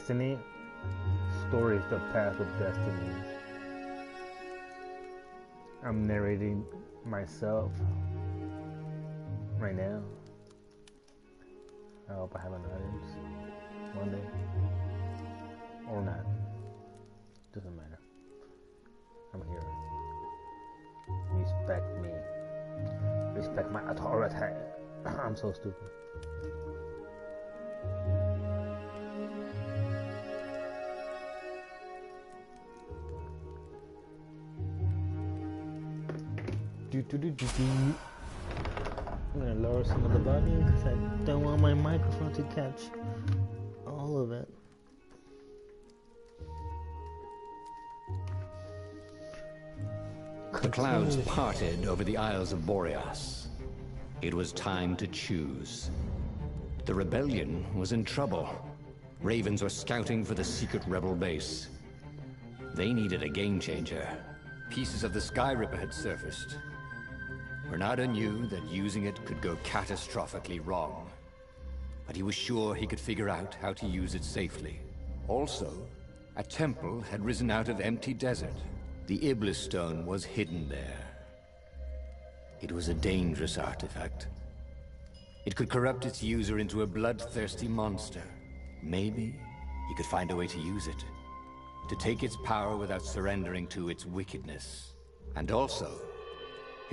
Destiny. Stories, the path of Destinies. I'm narrating myself right now. I hope I have an audience one day. Or not. Doesn't matter. I'm here. Respect me. Respect my authority. I'm so stupid. I'm gonna lower some of the volume because I don't want my microphone to catch all of it. The clouds parted over the Isles of Boreas. It was time to choose. The rebellion was in trouble. Ravens were scouting for the secret rebel base. They needed a game changer. Pieces of the Sky Ripper had surfaced. Bernardo knew that using it could go catastrophically wrong. But he was sure he could figure out how to use it safely. Also, a temple had risen out of empty desert. The Iblis Stone was hidden there. It was a dangerous artifact. It could corrupt its user into a bloodthirsty monster. Maybe he could find a way to use it, to take its power without surrendering to its wickedness. And also,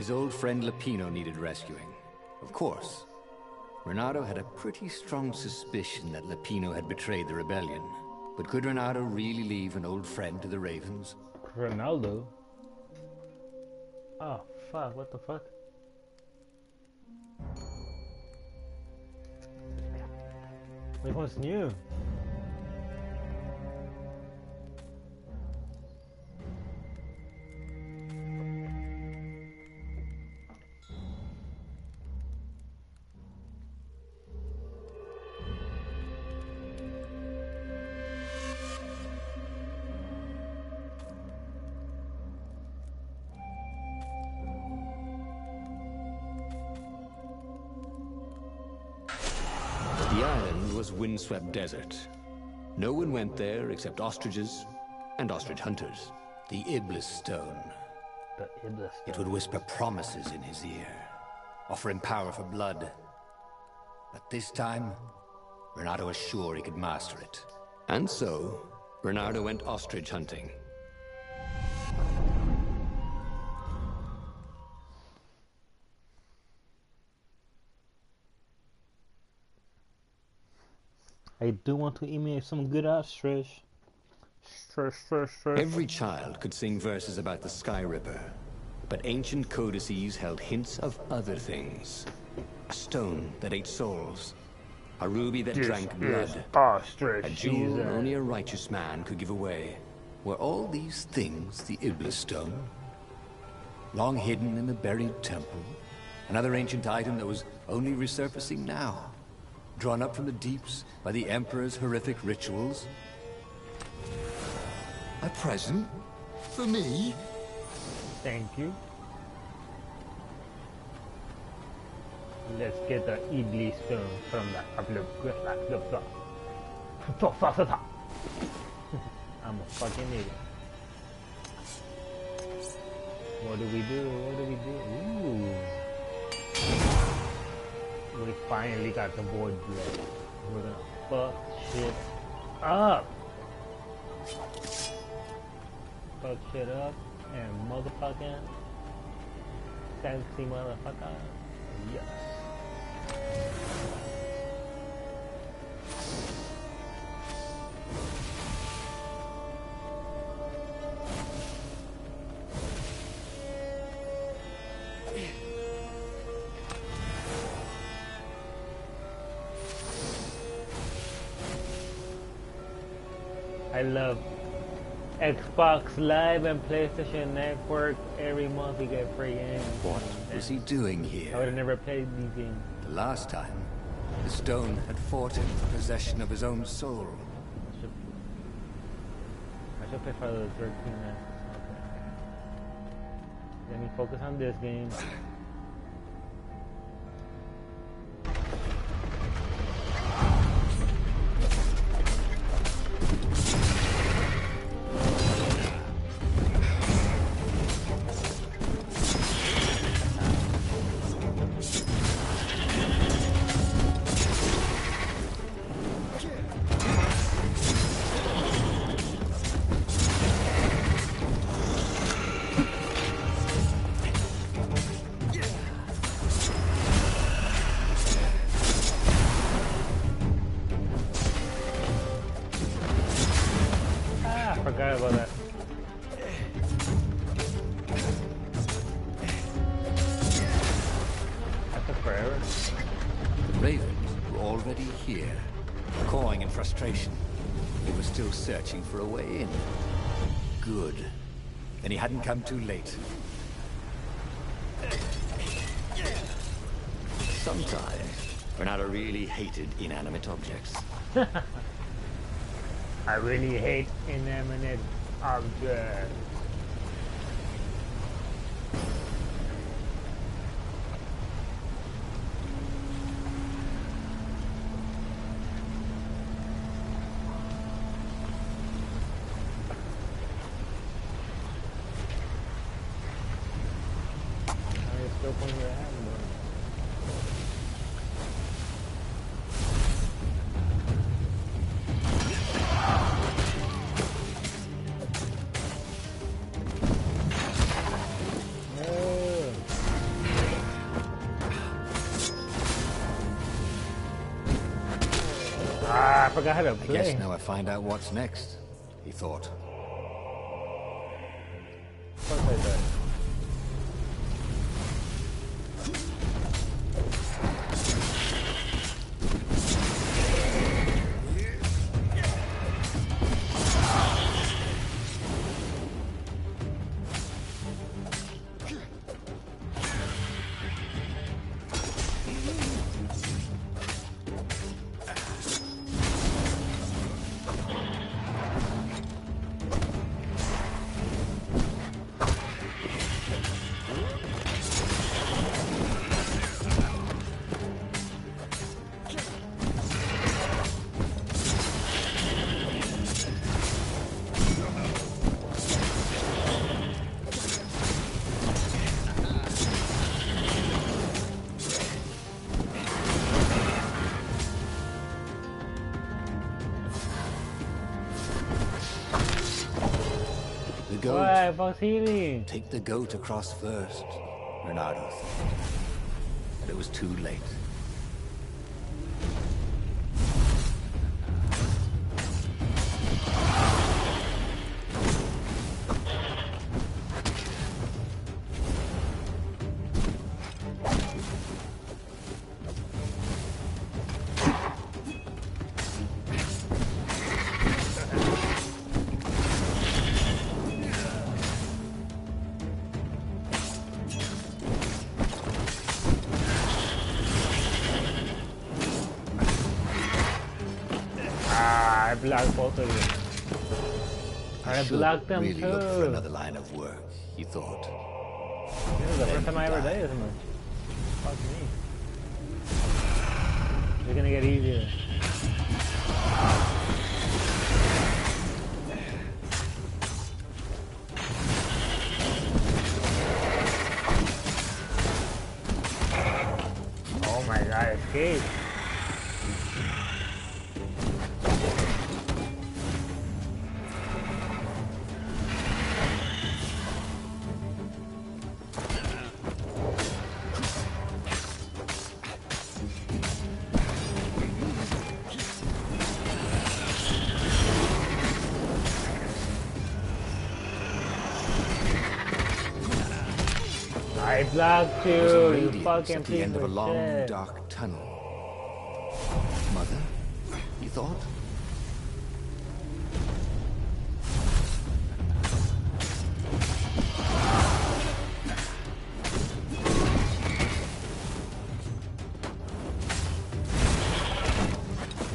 his old friend Lapino needed rescuing. Of course, Renato had a pretty strong suspicion that Lapino had betrayed the rebellion. But could Renato really leave an old friend to the Ravens? Ronaldo? Oh, fuck, what the fuck? Which one's new? The island was windswept desert. No one went there except ostriches and ostrich hunters. The Iblis Stone. The Iblis Stone. It would whisper promises in his ear, offer him power for blood. But this time, Bernardo was sure he could master it. And so, Bernardo went ostrich hunting. I do want to email some good ostrich. Every child could sing verses about the Sky Ripper, but ancient codices held hints of other things. A stone that ate souls, a ruby that drank blood, ostrich. a jewel only a righteous man could give away. Were all these things the Iblis Stone? Long hidden in the buried temple? Another ancient item that was only resurfacing now? Drawn up from the deeps by the Emperor's horrific rituals? A present? For me? Thank you. Let's get the Iblis Stone from the I'm a fucking idiot. What do we do? What do we do? Ooh. We finally got the board blood. We're gonna fuck shit up. Fuck shit up and motherfucking sexy motherfucker. Yes. I love Xbox Live and PlayStation Network. Every month we get free games. What was he doing here? I would have never played these games. The last time, the stone had fought him for possession of his own soul. I should play for the 13 man. Okay. Let me focus on this game. forgot about that. That took forever. The ravens were already here, cawing in frustration. They were still searching for a way in. Good. Then he hadn't come too late. Sometimes, Renata really hated inanimate objects. I really hate inanimate objects. Still pointing your hand, I forgot how to play. I guess now I find out what's next, he thought. Of course I did. Why, I was healing. Take the goat across first, Renato thought. But it was too late. I blocked both of you. I blocked them really too. Look for another line of work, he thought. This is the first time I ever did this much. Fuck me. It's gonna get easier. Oh my god, escape. I blocked you, you fucking at the end of a piece long, shit. dark tunnel. Mother, he thought.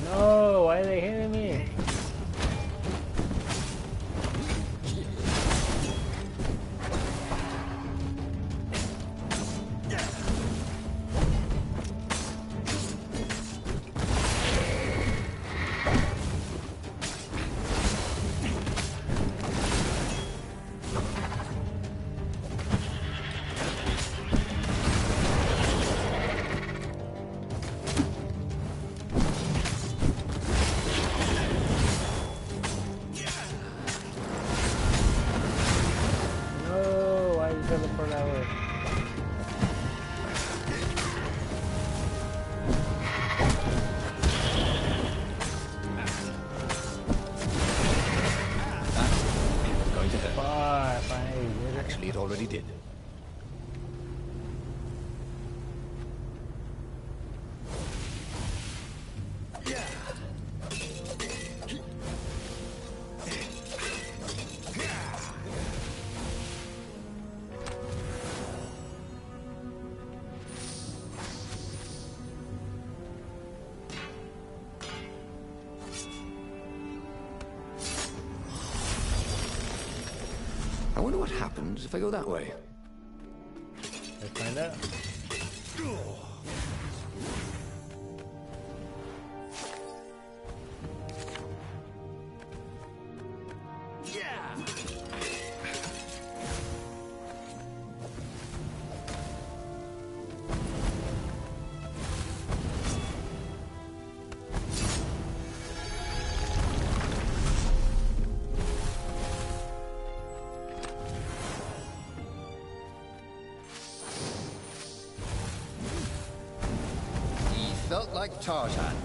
No, why are they hitting me? Actually, it already did. I wonder what happens if I go that way. Let's find out. Felt like Tarzan.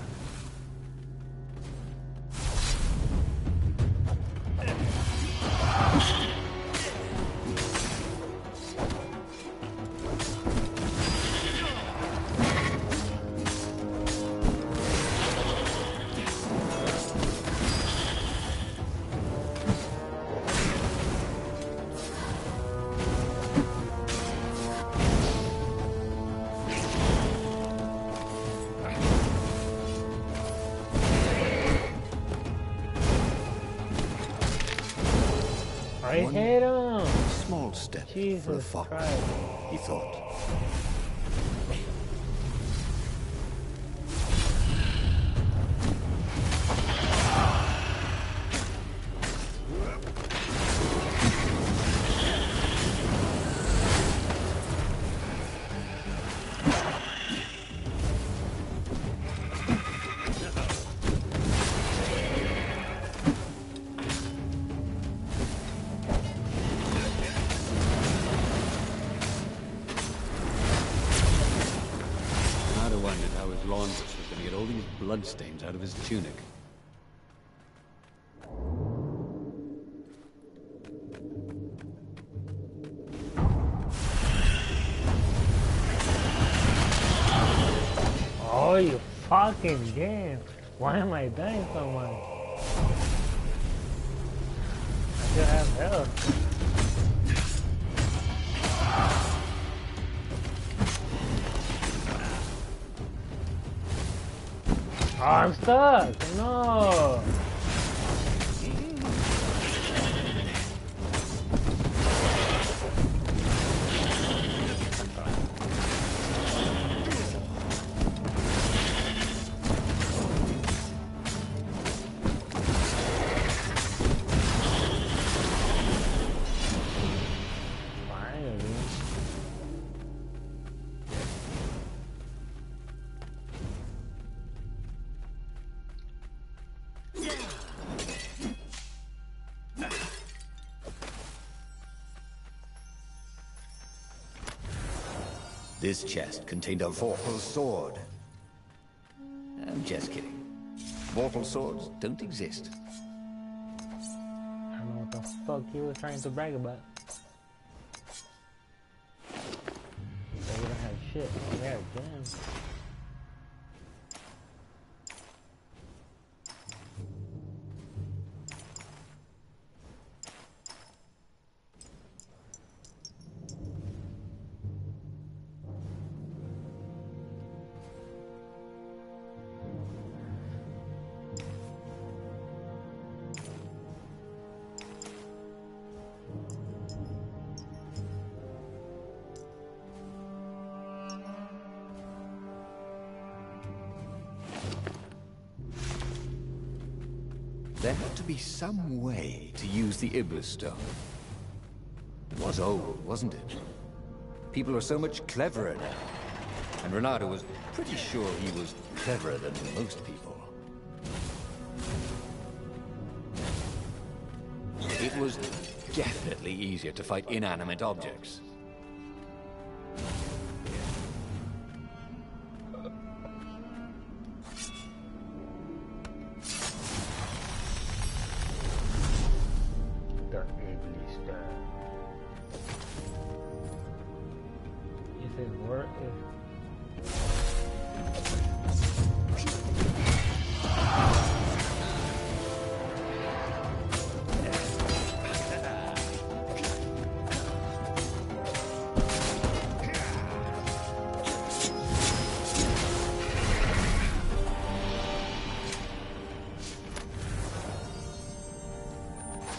I hate him! Small step for a Jesus fox, Christ. he thought. Wondered how his laundress was going to get all these bloodstains out of his tunic. Oh, you fucking game. Why am I dying so much? I still have health. Oh, I'm stuck! No! Finally. This chest contained a vorpal sword. I'm just kidding. Vorpal swords don't exist. I don't know what the fuck you were trying to brag about. So we don't have shit. We have gems. There had to be some way to use the Iblis stone. It was old, wasn't it? People are so much cleverer now. And Renato was pretty sure he was cleverer than most people. It was definitely easier to fight inanimate objects. The Iblis stone. is worth it.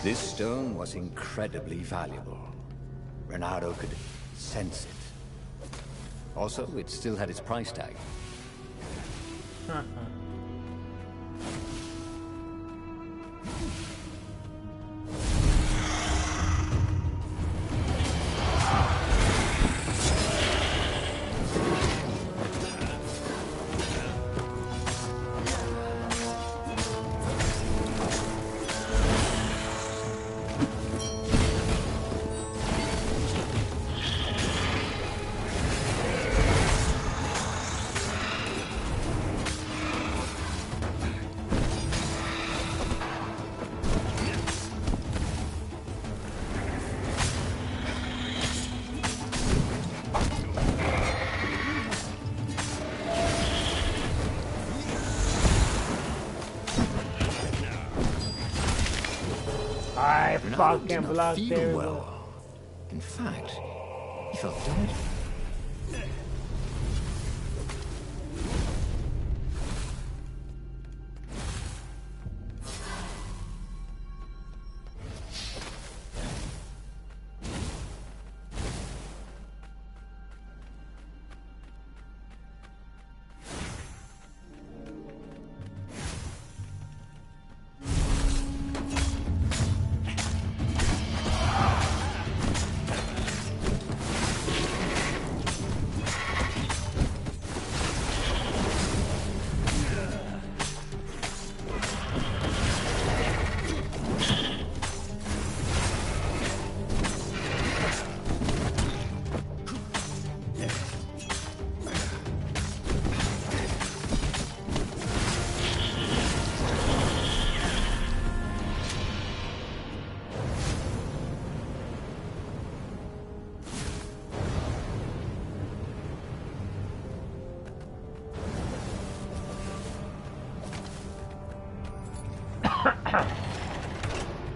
This stone was incredibly valuable. Renato could sense it. Also, it still had its price tag. I Renato did fucking not blocked feel there. well. In fact, he felt dead.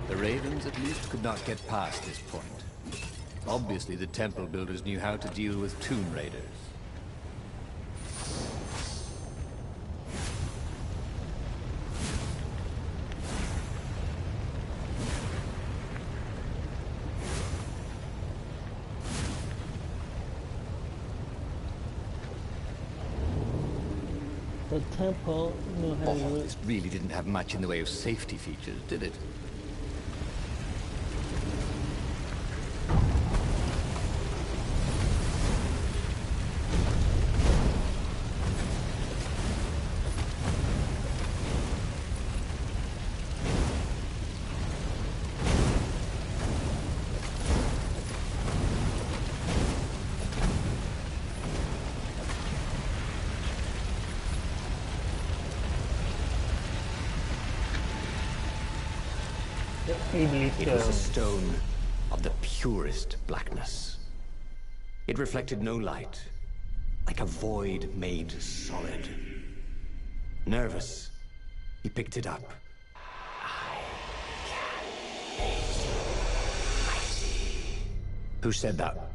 The Ravens at least could not get past this point. Obviously, the temple builders knew how to deal with Tomb Raiders. The temple knew how to Oh, do it. this really didn't have much in the way of safety features, did it? It was a stone of the purest blackness. It reflected no light, like a void made solid. Nervous, he picked it up. Who said that?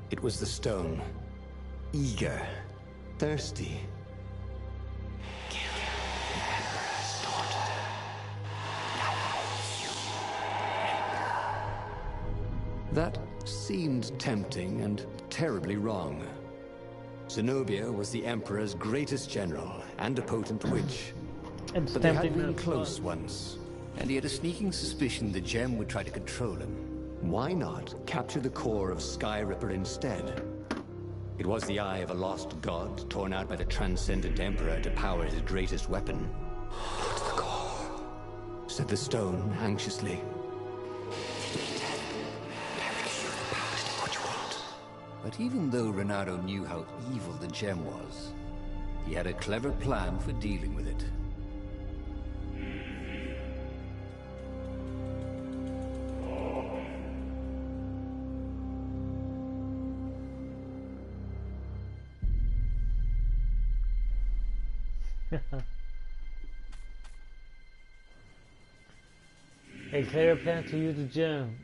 It was the stone. Eager, thirsty. That seemed tempting and terribly wrong. Zenobia was the Emperor's greatest general and a potent witch. It's But they had tempting been as close fuck. once, and he had a sneaking suspicion the gem would try to control him. Why not capture the core of Sky Ripper instead? It was the eye of a lost god torn out by the transcendent Emperor to power his greatest weapon. "What's the core?" said the stone anxiously. But even though Renato knew how evil the gem was, he had a clever plan for dealing with it. A clear plan to use the gem.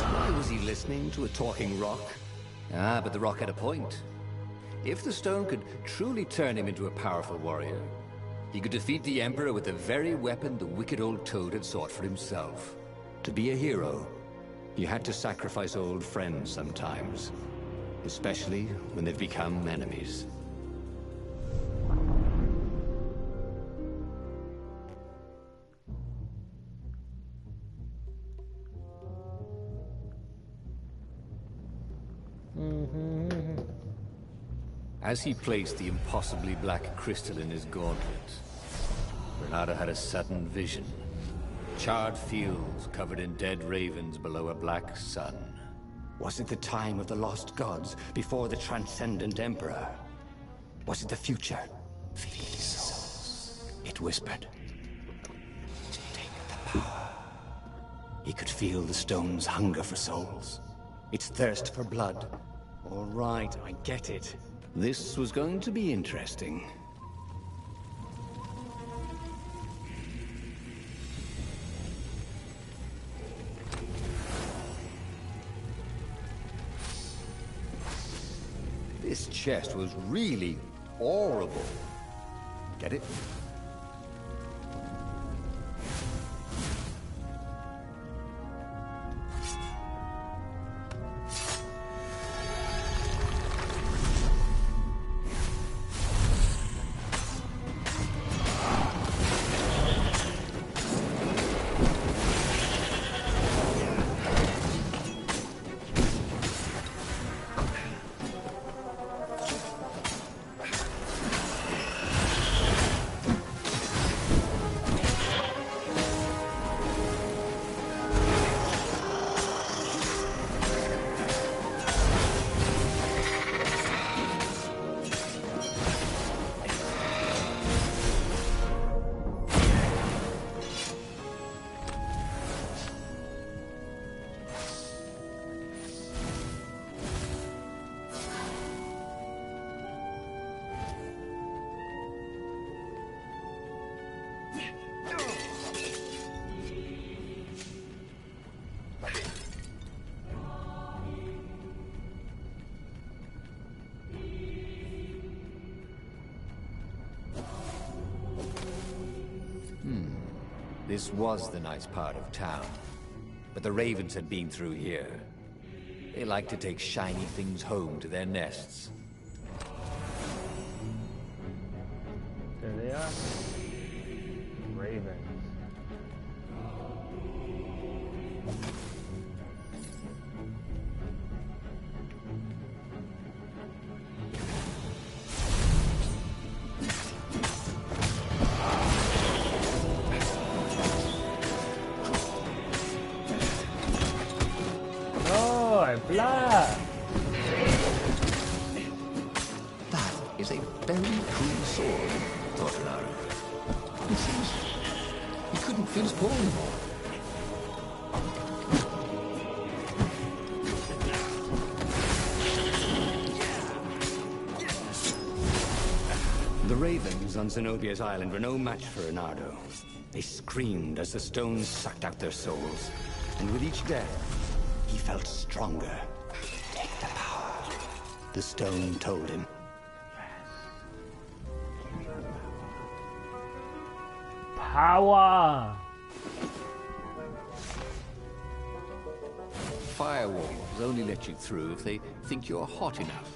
Why was he listening to a talking rock? Ah, but the rock had a point. If the stone could truly turn him into a powerful warrior, he could defeat the Emperor with the very weapon the wicked old toad had sought for himself. To be a hero, you had to sacrifice old friends sometimes, especially when they've become enemies. As he placed the impossibly black crystal in his gauntlet, Renato had a sudden vision. Charred fields covered in dead ravens below a black sun. Was it the time of the lost gods, before the transcendent emperor? Was it the future? Feed these souls, it whispered. Take the power. He could feel the stone's hunger for souls, its thirst for blood. All right, I get it. This was going to be interesting. This chest was really horrible. Get it? This was the nice part of town, but the ravens had been through here. They like to take shiny things home to their nests. There they are. Ravens. That is a very cool sword, thought Renato. It seems he couldn't feel his paw anymore. The ravens on Zenobia's island were no match for Renato. They screamed as the stones sucked out their souls, and with each death, he felt stronger. Take the power, the stone told him. Power! Firewalls only let you through if they think you're hot enough.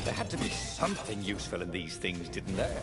There had to be something useful in these things, didn't there?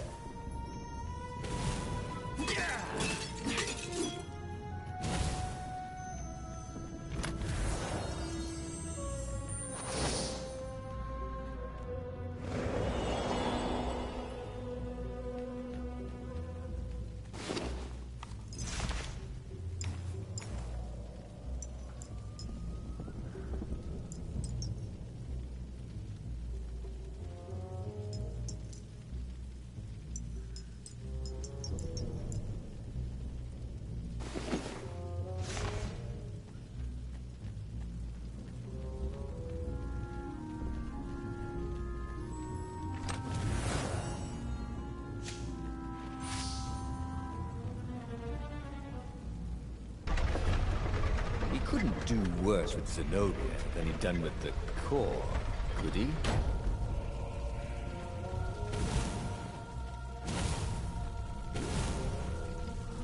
couldn't do worse with Zenobia than he'd done with the core, could he?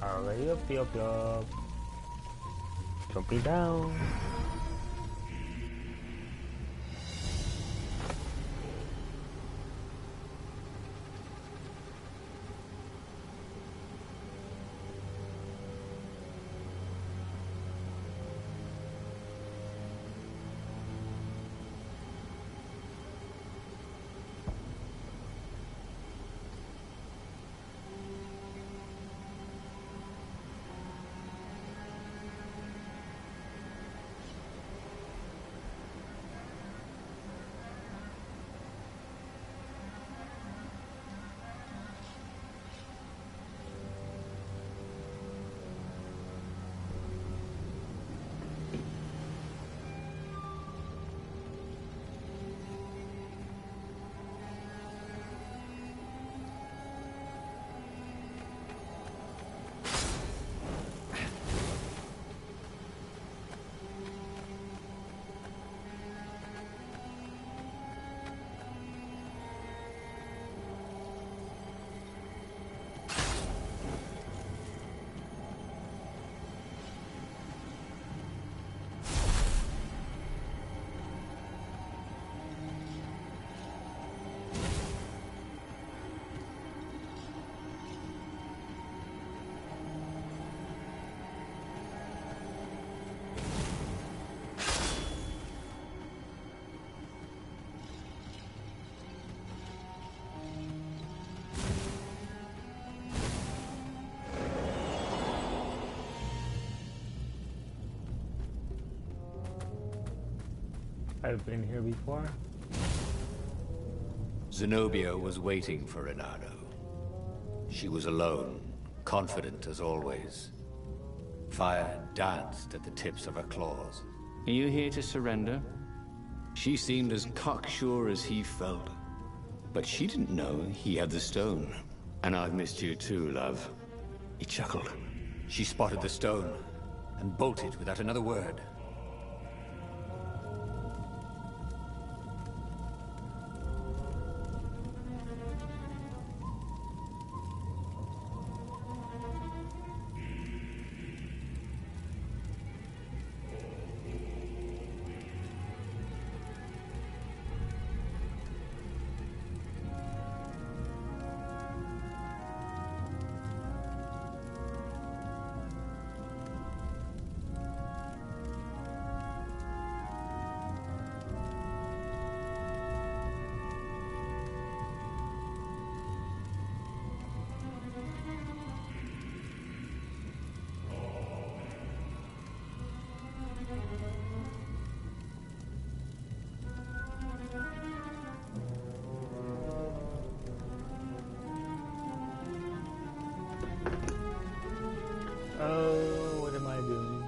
Alright, yup. Jumping down. I've been here before. Zenobia was waiting for Renato. She was alone, confident as always. Fire danced at the tips of her claws. Are you here to surrender? She seemed as cocksure as he felt. But she didn't know he had the stone. And I've missed you too, love. He chuckled. She spotted the stone and bolted without another word. Oh, what am I doing?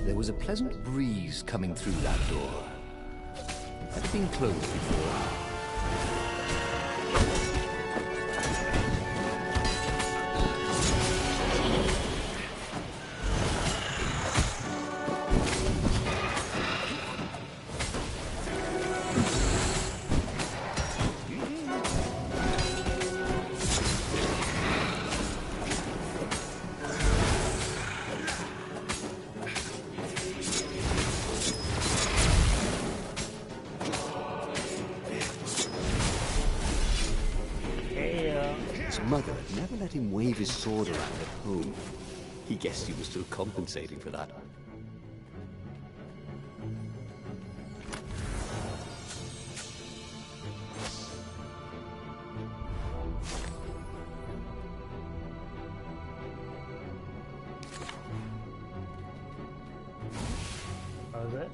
There was a pleasant breeze coming through that door. It had been closed before. His mother had never let him wave his sword around at home. He guessed he was still compensating for that. How's it?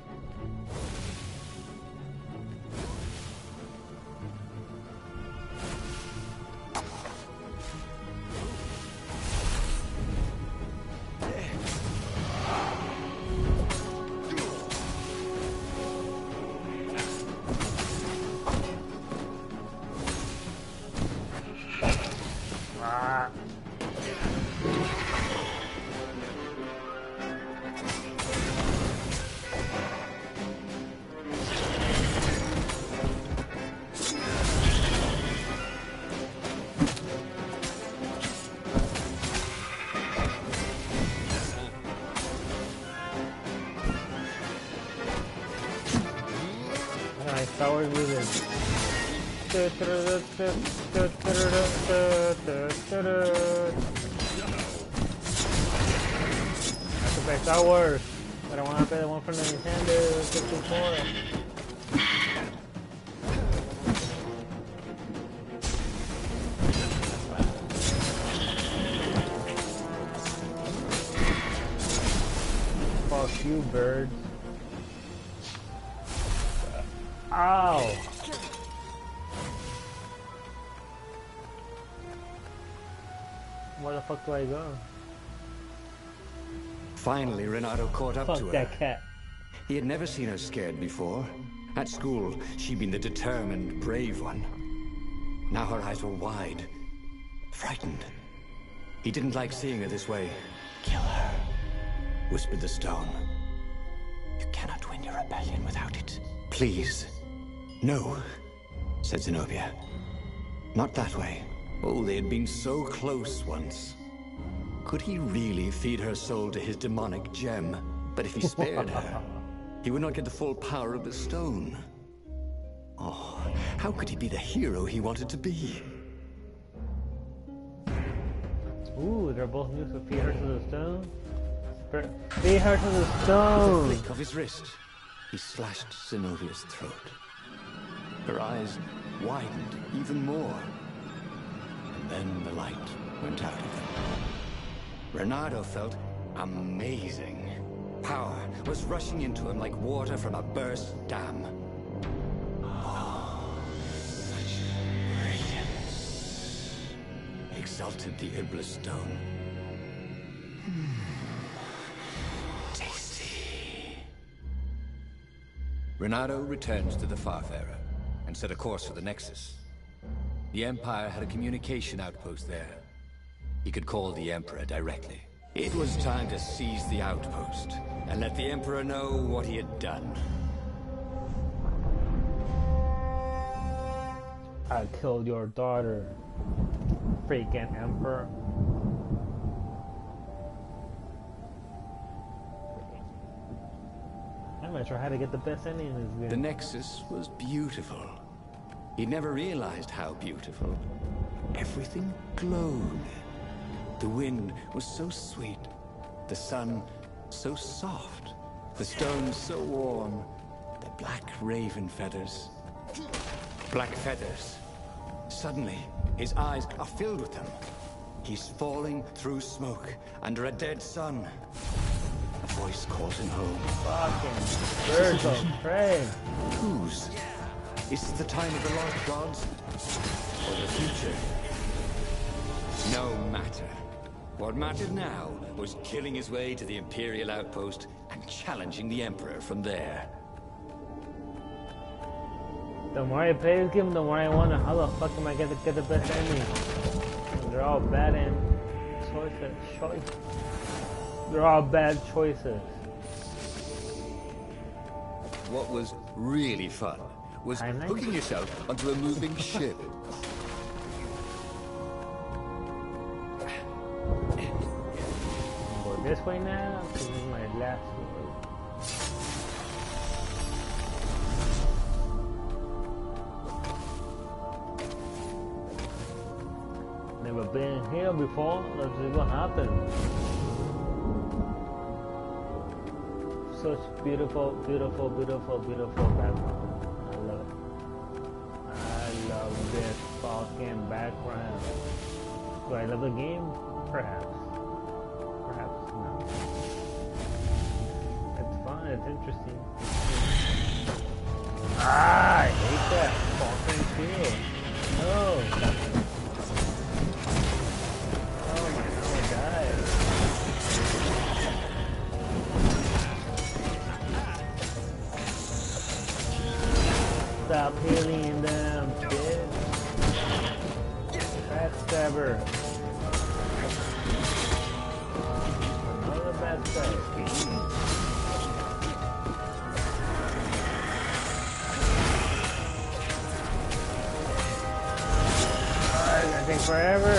Ah. Nice power music. That's the best hours. But I want to play the one from the Nintendo 64. Fuck you, birds. Ow! Where the fuck do I go? Finally, Renato caught up Fuck to her. that cat. He had never seen her scared before. At school, she'd been the determined, brave one. Now her eyes were wide, frightened. He didn't like seeing her this way. Kill her, whispered the stone. You cannot win your rebellion without it. Please. No, said Zenobia. Not that way. Oh, they had been so close once. Could he really feed her soul to his demonic gem? But if he spared her, he would not get the full power of the stone. Oh, how could he be the hero he wanted to be? Ooh, they're both new, so feed her to the stone. Feed her to the stone! With a flick of his wrist, he slashed Zenobia's throat. Her eyes widened even more. And then the light went out of them. Renato felt amazing. Power was rushing into him like water from a burst dam. Oh, such brilliance, exulted the Iblis stone. Tasty. Renato returns to the Farfarer and set a course for the Nexus. The Empire had a communication outpost there. He could call the Emperor directly. It was time to seize the outpost and let the Emperor know what he had done. I killed your daughter, freaking Emperor. I'm not sure how to get the best ending in this game. The Nexus was beautiful. He'd never realized how beautiful. Everything glowed. The wind was so sweet. The sun so soft. The stones so warm. The black raven feathers. Black feathers. Suddenly, his eyes are filled with them. He's falling through smoke under a dead sun. A voice calls him home. Fucking birds of prey. Whose? Is this the time of the lost gods? Or the future? No matter. What mattered now was killing his way to the Imperial outpost and challenging the Emperor from there. The more I play this game, the more I wonder how the fuck am I gonna get the best ending? They're all bad end choices. They're all bad choices. What was really fun was hooking yourself onto a moving ship. Go this way now, because this is my last one. Never been here before. Let's see what happens. Such beautiful, beautiful, beautiful, beautiful background. I love it. I love this fucking background. Do I love the game? Perhaps. Perhaps not. It's fun, it's interesting. Ah, I hate that fucking field. No. Oh my god. Stop healing them, bitch. Backstabber. bastard. That takes forever.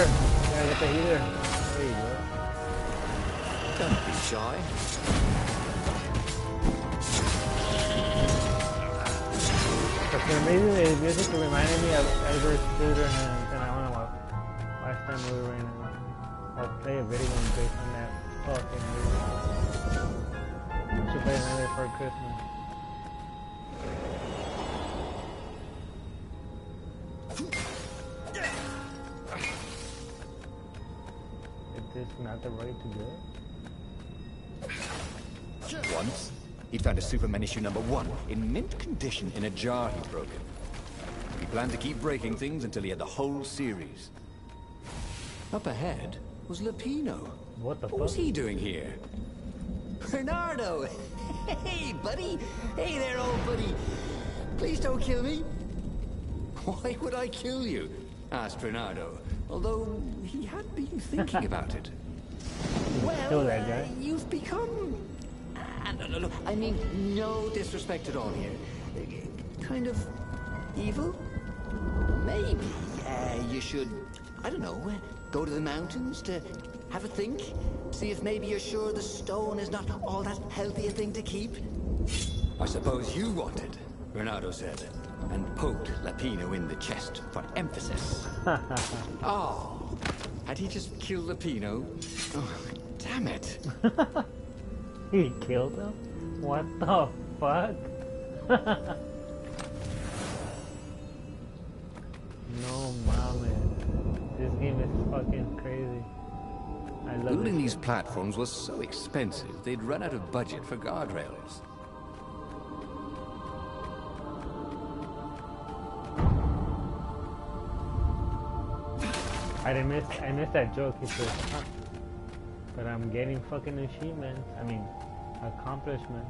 Gotta get the heater. There you go. Don't be shy. For some reason, the music reminded me of Edward Scooter, and I want to watch that movie right now. I'll play a video game based on that fucking movie. I should play another for Christmas. Is this not the way to go? Once, he'd found a Superman issue #1 in mint condition in a jar he'd broken. He planned to keep breaking things until he had the whole series. Up ahead was Lapino. What the fuck? What was he doing here? Bernardo! Hey, buddy! Hey there, old buddy! Please don't kill me! Why would I kill you? Asked Bernardo, although he had been thinking about it. Kill that guy. You've become... no, I mean, no disrespect at all here. Kind of evil? Maybe you should, I don't know, go to the mountains to have a think? See if maybe you're sure the stone is not all that healthy a thing to keep? I suppose you wanted, Bernardo said, and poked Lapino in the chest for emphasis. Oh, had he just killed Lapino? Oh, damn it. He killed him? What the fuck? No mames. This game is fucking crazy. I love Building it. these platforms was so expensive, they'd run out of budget for guardrails. I missed that joke he said, huh? But I'm getting fucking achievements. I mean, accomplishments.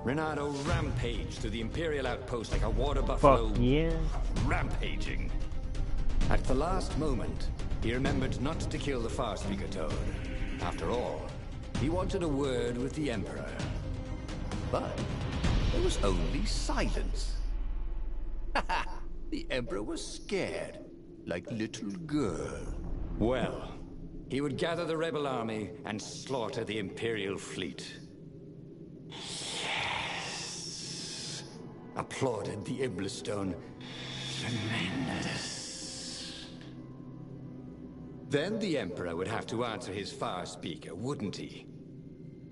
Renato rampaged through the Imperial outpost like a water buffalo. Fuck yeah. Rampaging. At the last moment, he remembered not to kill the Far Speaker Toad. After all, he wanted a word with the Emperor. But there was only silence. The Emperor was scared, like little girl. Well, he would gather the rebel army and slaughter the Imperial fleet. Yes! Applauded the Iblistone. Tremendous. Then the Emperor would have to answer his Far Speaker, wouldn't he?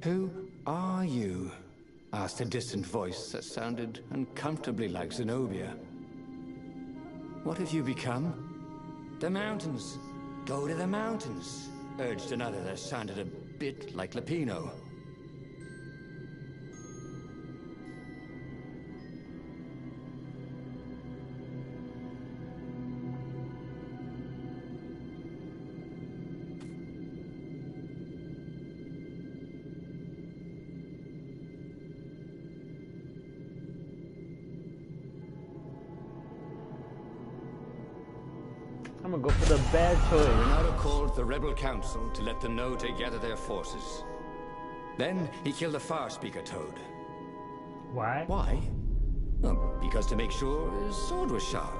Who are you? Asked a distant voice that sounded uncomfortably like Zenobia. What have you become? The mountains. Go to the mountains, urged another that sounded a bit like Lapino. I'm gonna go for the bad choice. Renato called the rebel council to let them know to gather their forces. Then he killed the Far Speaker Toad. Why? Why? Well, because to make sure his sword was sharp.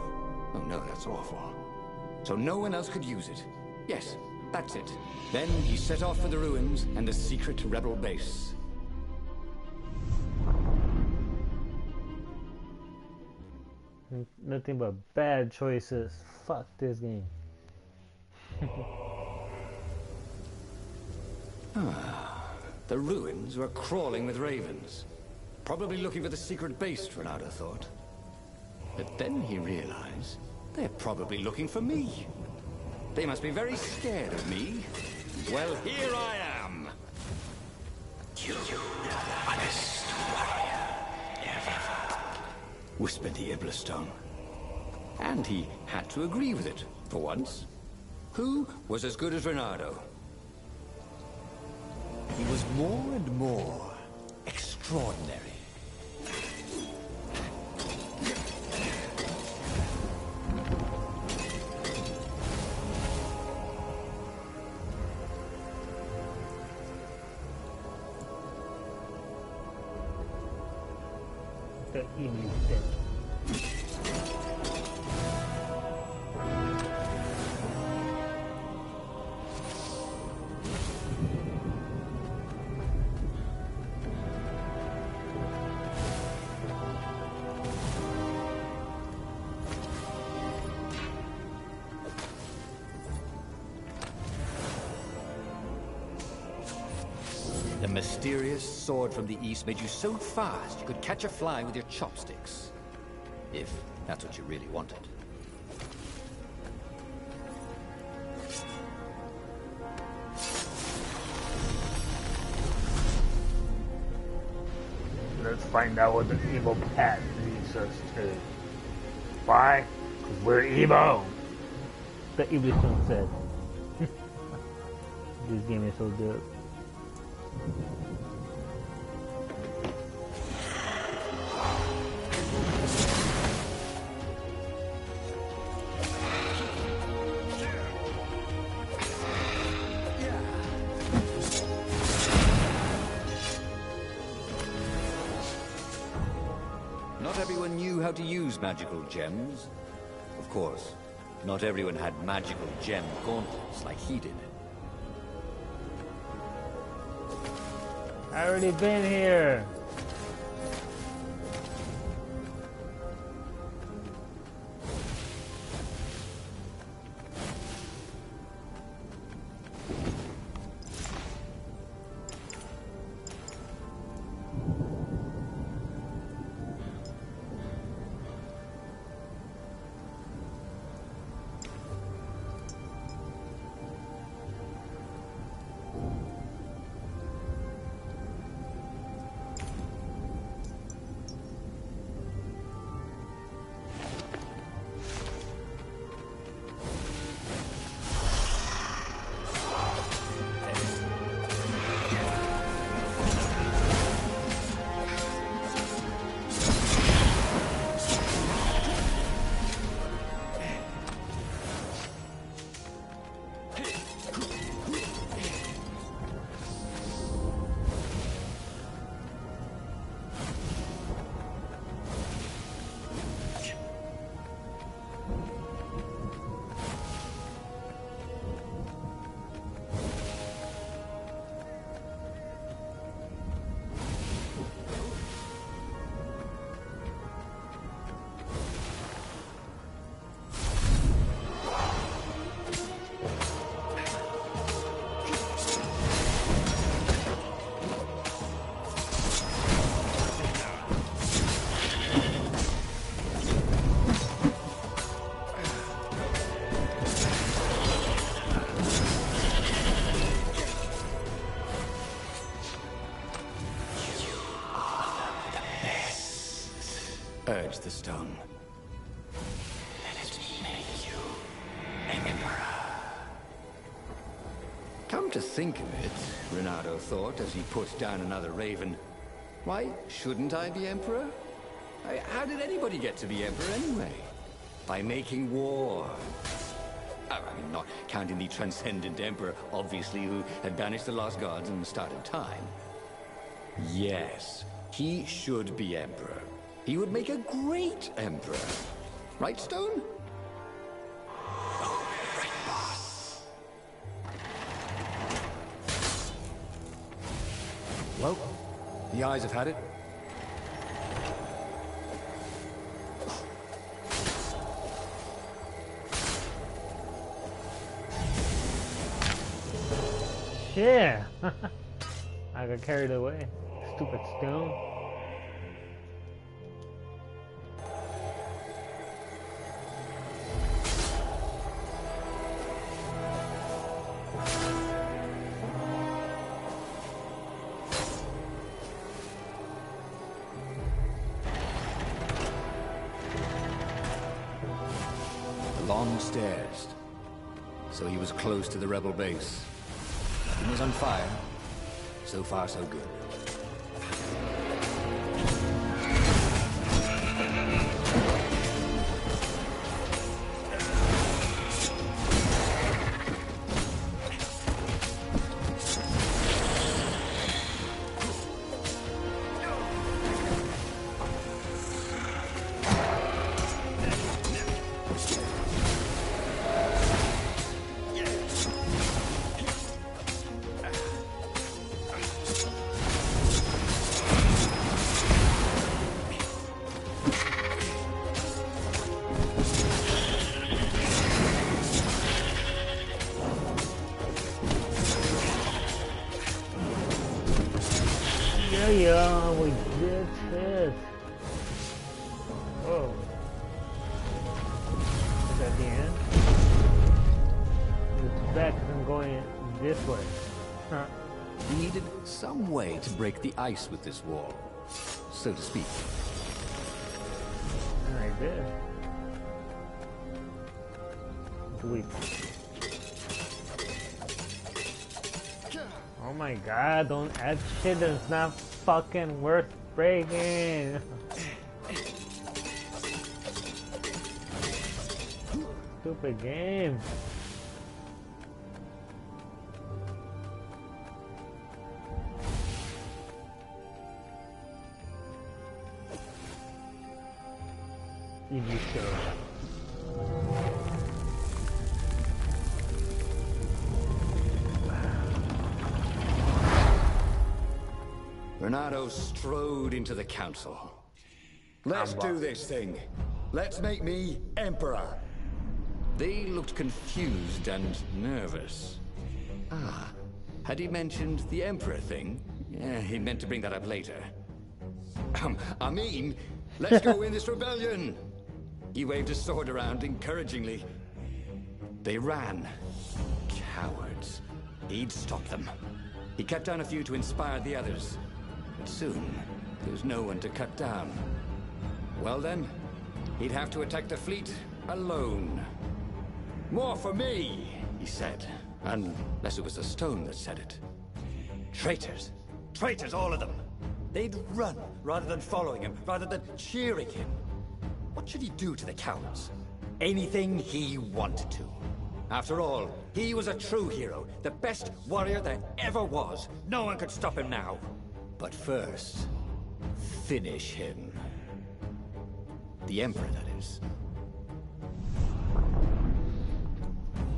Oh no, that's awful. So no one else could use it. Yes, that's it. Then he set off for the ruins and the secret rebel base. Nothing but bad choices. Fuck this game. The ruins were crawling with ravens. Probably looking for the secret base, Renato thought. But then he realized they're probably looking for me. They must be very scared of me. Well, here I am! You are the honest warrior ever, whispered the Iblastone. And he had to agree with it, for once. Who was as good as Renato? He was more and more extraordinary. The evil is dead. The mysterious sword from the east made you so fast you could catch a fly with your chopsticks. If that's what you really wanted. Let's find out what the evil path leads us to. Why? Because we're evil! The Iblastone said. This game is so good. Not everyone knew how to use magical gems. Of course, not everyone had magical gem gauntlets like he did. I already been here. Urged the stone. Let it make you emperor. Come to think of it, Renato thought as he put down another raven, why shouldn't I be emperor? How did anybody get to be emperor anyway? By making war. I mean, not counting the transcendent emperor, obviously, who had banished the lost gods and started time. Yes, he should be emperor. He would make a great emperor. Right, Stone? Oh, right, boss. Well, the eyes have had it. shit! I got carried away. Stupid stone. Long stairs. So he was close to the rebel base. He was on fire. So far, so good. Yeah, we did it. Oh. Is that the end? It's back and I'm going this way. Huh. He needed some way to break the ice with this wall, so to speak. And I did. Sweet. Oh my god, don't add shit that's not fucking worth breaking. Stupid game. Easy show. Renato strode into the council. Let's do this thing. Let's make me emperor. They looked confused and nervous. Ah, had he mentioned the emperor thing? Yeah, he meant to bring that up later. I mean, let's go in this rebellion. He waved his sword around encouragingly. They ran. Cowards. He'd stop them. He cut down a few to inspire the others. But soon, there was no one to cut down. Well then, he'd have to attack the fleet alone. More for me, he said. Unless it was the stone that said it. Traitors. Traitors, all of them. They'd run rather than following him, rather than cheering him. What should he do to the cowards? Anything he wanted to. After all, he was a true hero, the best warrior there ever was. No one could stop him now. But first, finish him. The Emperor, that is.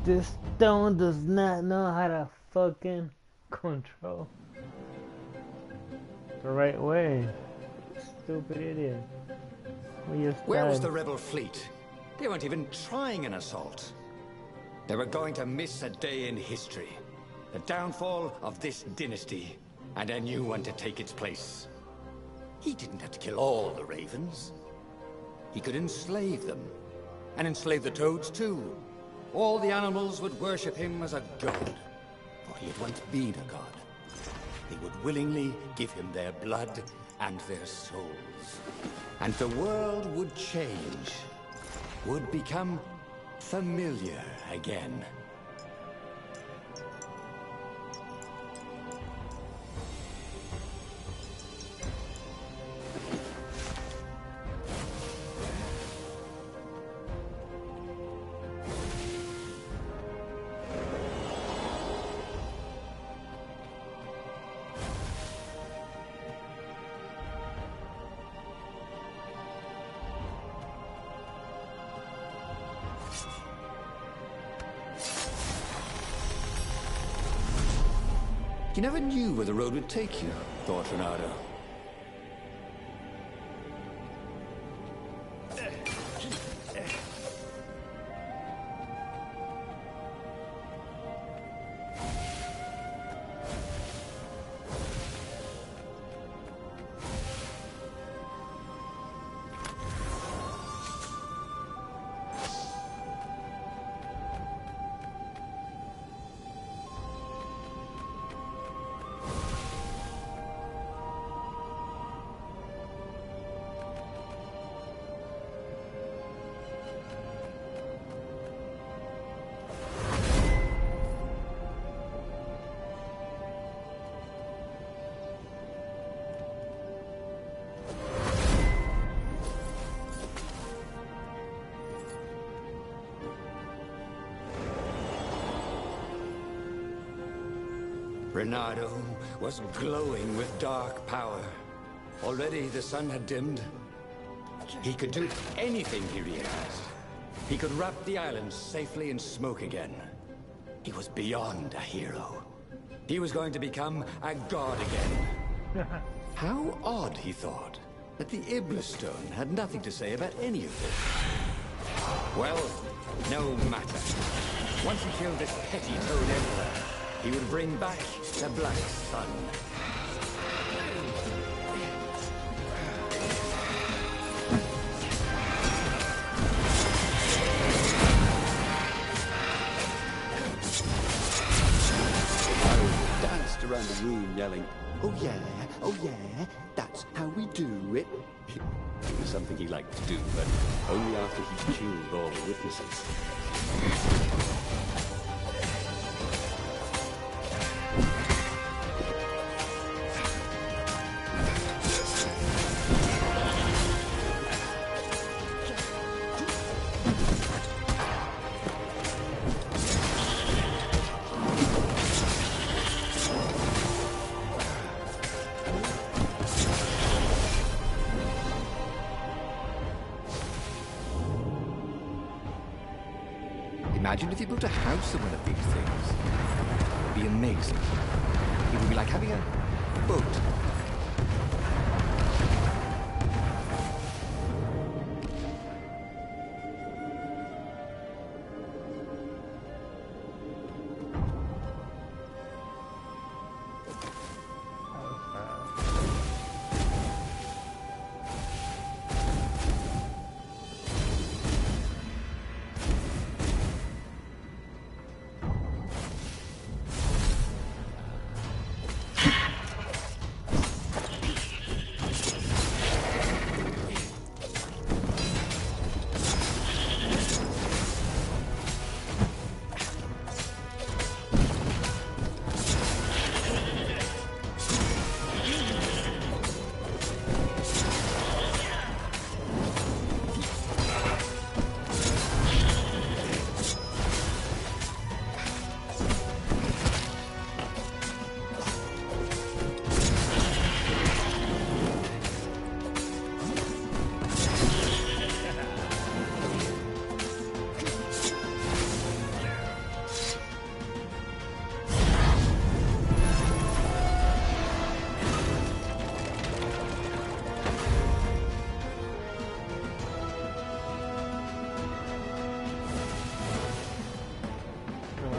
This stone does not know how to fucking control the right way. Stupid idiot. Where was the rebel fleet? They weren't even trying an assault. They were going to miss a day in history. The downfall of this dynasty, and a new one to take its place. He didn't have to kill all the ravens. He could enslave them. And enslave the toads too. All the animals would worship him as a god. For he had once been a god. They would willingly give him their blood and their souls. And the world would change. Would become familiar again. You never knew where the road would take you, thought Renato. Reynardo was glowing with dark power. Already the sun had dimmed. He could do anything, he realized. He could wrap the island safely in smoke again. He was beyond a hero. He was going to become a god again. How odd, he thought, that the Iblistone had nothing to say about any of this. Well, no matter. Once he killed this petty Toad Emperor, he would bring back the Black Sun. Around the room yelling, oh yeah, that's how we do it. It was something he liked to do, but only after he killed all the witnesses. Imagine if you built a house of one of these things. It would be amazing. It would be like having a boat.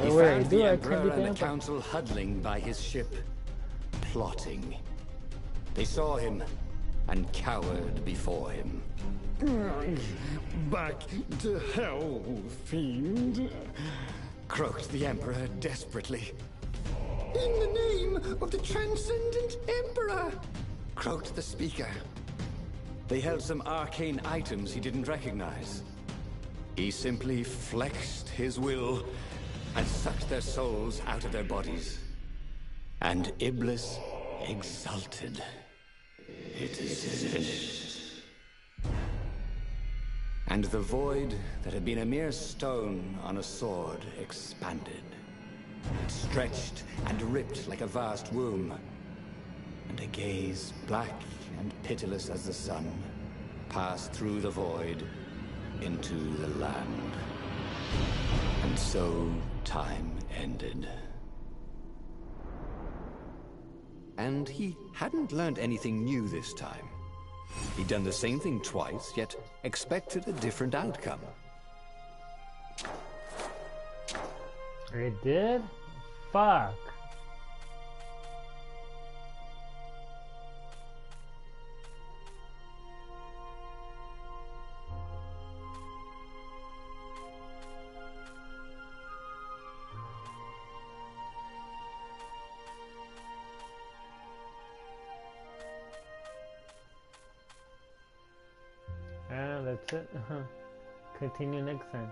He found the Emperor and the Council huddling by his ship, plotting. They saw him and cowered before him. Back to hell, fiend. Croaked the Emperor desperately. In the name of the Transcendent Emperor! Croaked the Speaker. They held some arcane items he didn't recognize. He simply flexed his will and sucked their souls out of their bodies. And Iblis exulted. It is finished. And the void that had been a mere stone on a sword expanded. It stretched and ripped like a vast womb. And a gaze, black and pitiless as the sun, passed through the void into the land. And so time ended. And he hadn't learned anything new this time. He'd done the same thing twice, yet expected a different outcome. It did? Fuck. That's it. Continue next time.